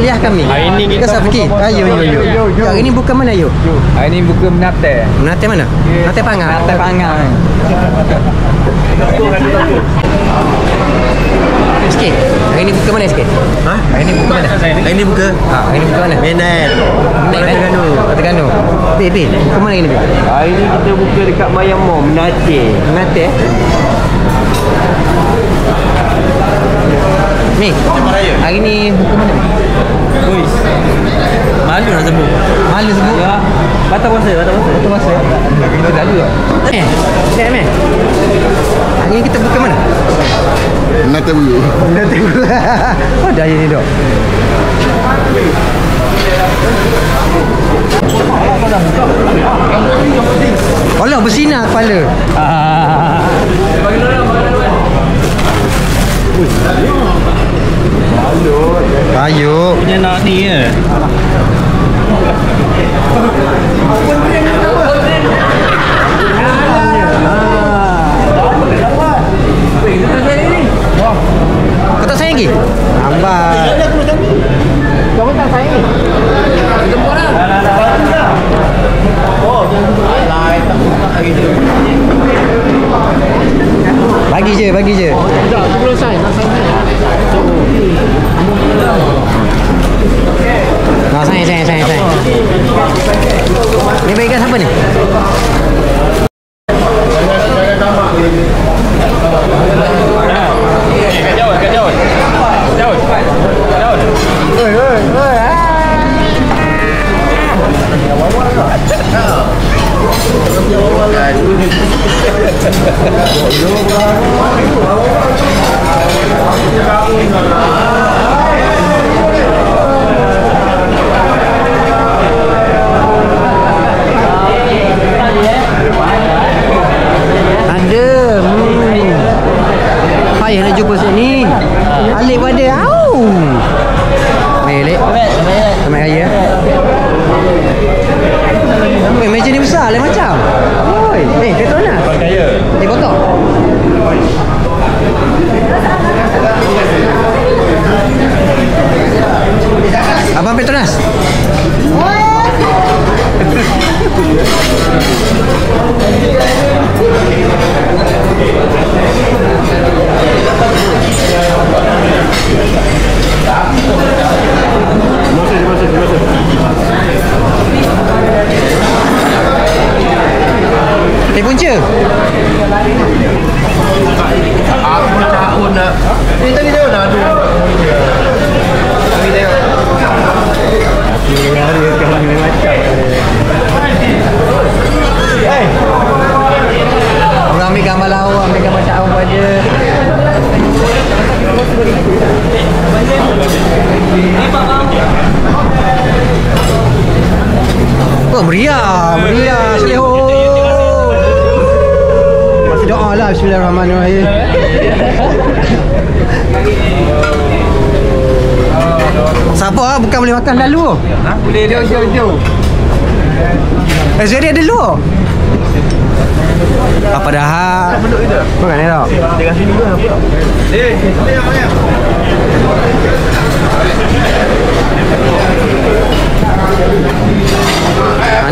kuliah kami. Hari ni kita pergi. Ayo. Hari ni buka mana yo? Hari ni buka Menate. Menate mana? Menate Pangang. Menate Pangang. Sikit. Hari ni buka mana sikit? Ha? Hari ni buka mana? Hari ni buka? Hari ni buka mana? Medan. Terengganu. Terengganu. Pi. Buka mana ini? Hari ni kita buka dekat Mayamor, Menate. Menate. Ni. Hari ni buka mana? Uish. Malu nak sebut. Malu sebut? Ya. Batal puasa. Kita dah dulu. Meh. Hari ni kita buka mana? Menate dulu. Menate dulu. Oh, dah ni dok. Allah bersinar kepala. Ayo. Punya nak ni ya. Kau tak sayang lagi? Lambat. Kau tak sayang ni? Jemput lah. Bagi je. Sekejap, tu belum sign. Nak sign ni. Sayang. Ni bagikan siapa ni? Payah nak jumpa sini. Alik pada au. Alik. Selamat raya. Meja ni besar lah macam. Oi, Petronas nak? Kaya. Kotak. Abang Petronas. Punca. Aku nak. Ni tadi dia nak adu. Kami tengok. Dia kawan ni macam. Hey. Orang ambil gambar lawa, ambil gambar cak awak aja. Oh, meriah Seleho. Masih doa lah. Bismillahirrahmanirrahim. Sabar, bukan boleh makan lalu. Boleh jauh. Jadi ada lu. Apa dah? Bukan ni tau. Dia kasi dulu apa?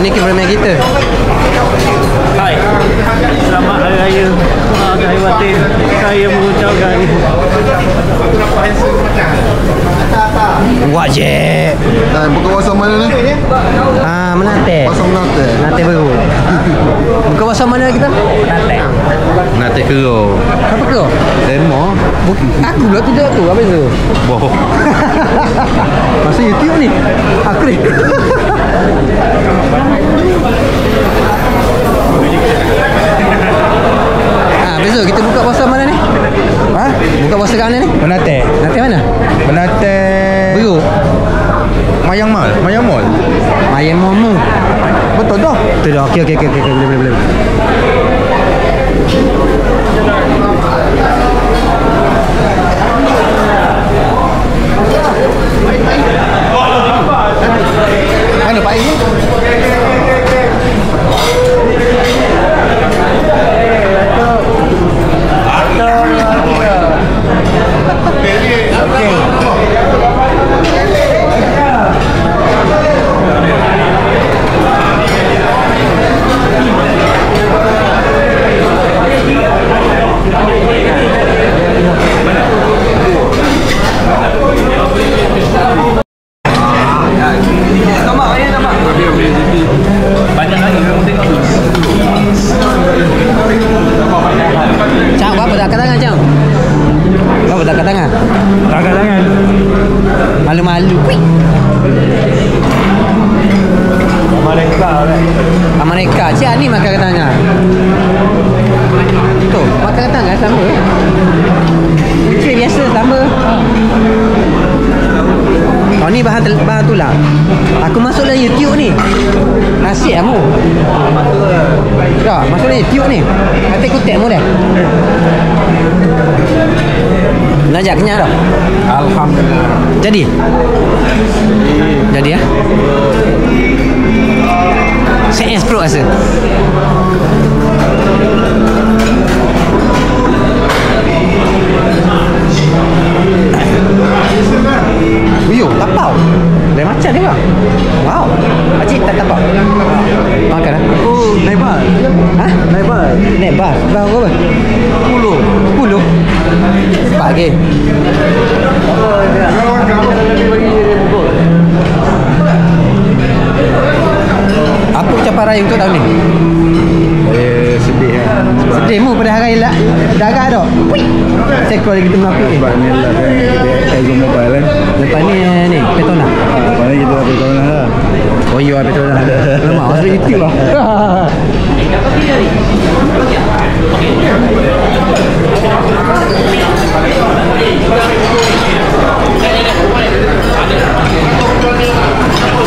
Ni cameraman kita. Hai. Selamat Hari Raya. Hari Batin. Saya mengucapkan Buat je. Buka pasar mana ni? Menate. Pasar Menate. Menate baru. Buka pasar mana kita? Menate Kero. Apa kau? Demo. Aku pula tidak tu. Apa itu? Boh. Masa YouTube ni. Aku ni. Besok kita buka pasar mana ni? Buka pasar kat mana ni? Menate. Menate mana? Menate. Baru. Mayang Mall. Mayang Momo. Betul dah. Betul dah. Okey. Boleh. Mana Pak ini? Malu-malu. Amerika. Cik ni makan katanya. Tu, makan katanya sama. Kucing biasa sama. Oh ni bahan tulang. Aku masuk dalam YouTube ni. Nasi kamu. Dah, masuk dalam YouTube ni. Nanti aku tag mu dah. Belajar kenyang dah. Alhamdulillah. Jadi ya. Saya explore rasa. Yo, tapau. Lain macam dia bang. Wow. Pakcik tak tapau. Makan lah. Oh, naik bas. Ha? Naik bas. Naik bas. Berapa? 10. 10? Pagi. Apa ucapan raya untuk tahun ni? Sedih kan. Sedih mu pada hari lah. Darat dah. Saya call lagi tengah aku ni. Sebab ni lah kan. Dia Exo Mobile kan. Lepas ni Petona. Lepas ni kita dah beritahu lah. Oh iya Petona. Lama masuk YouTube lah.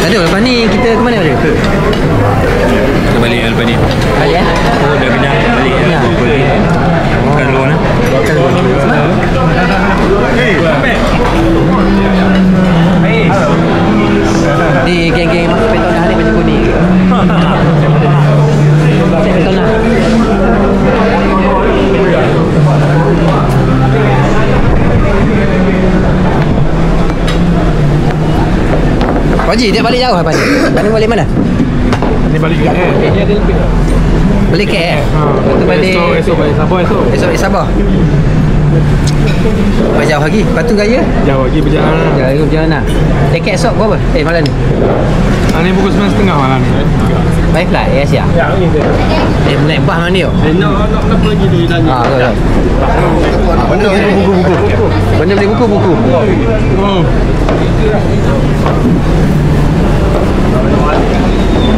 Aduh, lepas ni kita ke mana dia? Kita balik lepas ni. Balik eh? Oh, dah kenyang. Balik. Kenyang. Makan dulu lah. Makan dulu. Ni geng-geng masuk Petona ni macam kuning. Petona. Pak Haji, dia balik jauh apa ni? Ni balik mana? Ni balik ke Balik KL. Lepas tu balik Esok balik Sabah esok. Esok balik Sabah. Lepas jauh lagi. Lepas tu gaya? Jauh lagi perjalanan. Jauh lagi perjalanan. Tiket esok berapa? Malam ni? Ni pukul 9.30 malam ni. By flight, ya siap. Ya, ini dia. Naik bas mana ni? Nak pergi dia tanya. Betul. Benda buku-buku. Benda beli buku-buku. Oh.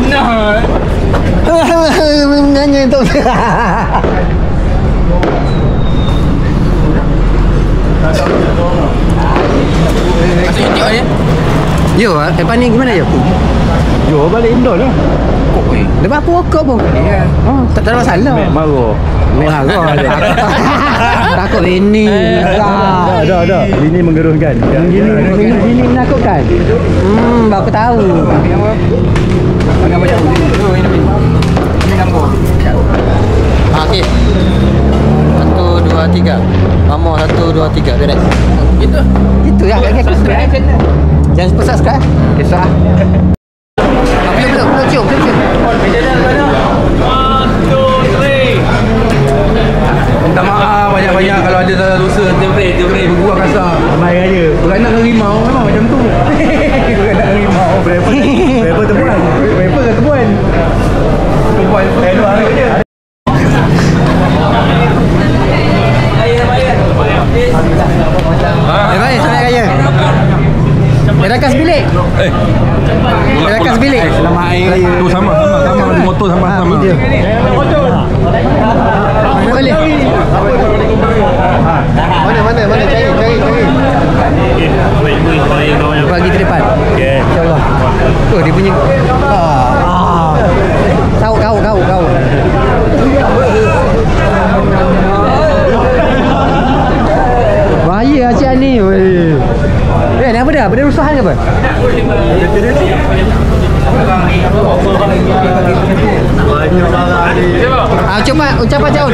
Nah. Nanya tu. Yo, lepas ni gimana yo? Yo, balik Indo lah. Lepas aku walk pun. Ya. Oh, tak ada masalah. Marah. Marah. Takut ini. Dah. Ini menggeruhkan. Ini menakutkan. Baru tahu. Agak macam ini nombor. Okey. 1 2 3. Mama 1 2 3 beres. Gitu. Gitu ya. Jangan lupa subscribe. Kisah. Belum cium. Minta maaf banyak-banyak kalau ada salah dosa. Dia boleh berbuah kasar. Baik aja. Beranak dengan rimau memang macam tu. Beranak dengan rimau. Berapa temuan? Berapa ke temuan? Temuan. Dua hari je. Baik, sampai kaya. Rakas bilik. Rakas bilik. Selamat hari raya. Tu sama motor sama. Boleh. Mana cari. Bagi ke depan. Okey. Insya-Allah. Oh, dia punya kau. Bahaya Acik ni. Ni apa dah? Benda rusahan ke apa? Cepat ucapan jauh.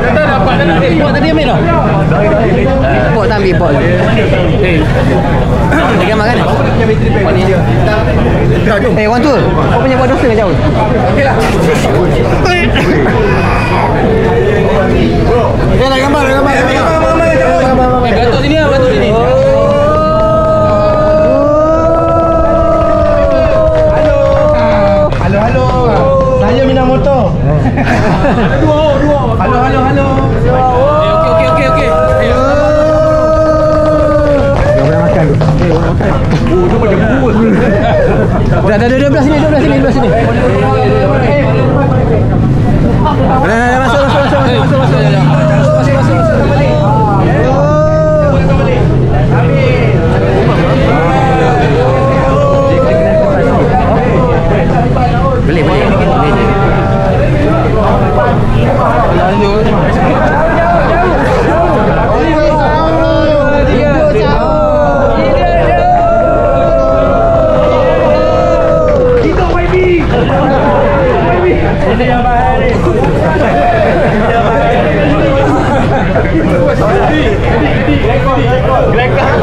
Kata dapat Pot tadi ambil dah. Pot tak ambil pot. Dia gambar kan? One tu. Kau punya buat dosa jauh. Okeylah. Dia nak gambar. Bantu sini. Halo. Saya minat motor. Dua. Halo. Okey. Kelakar.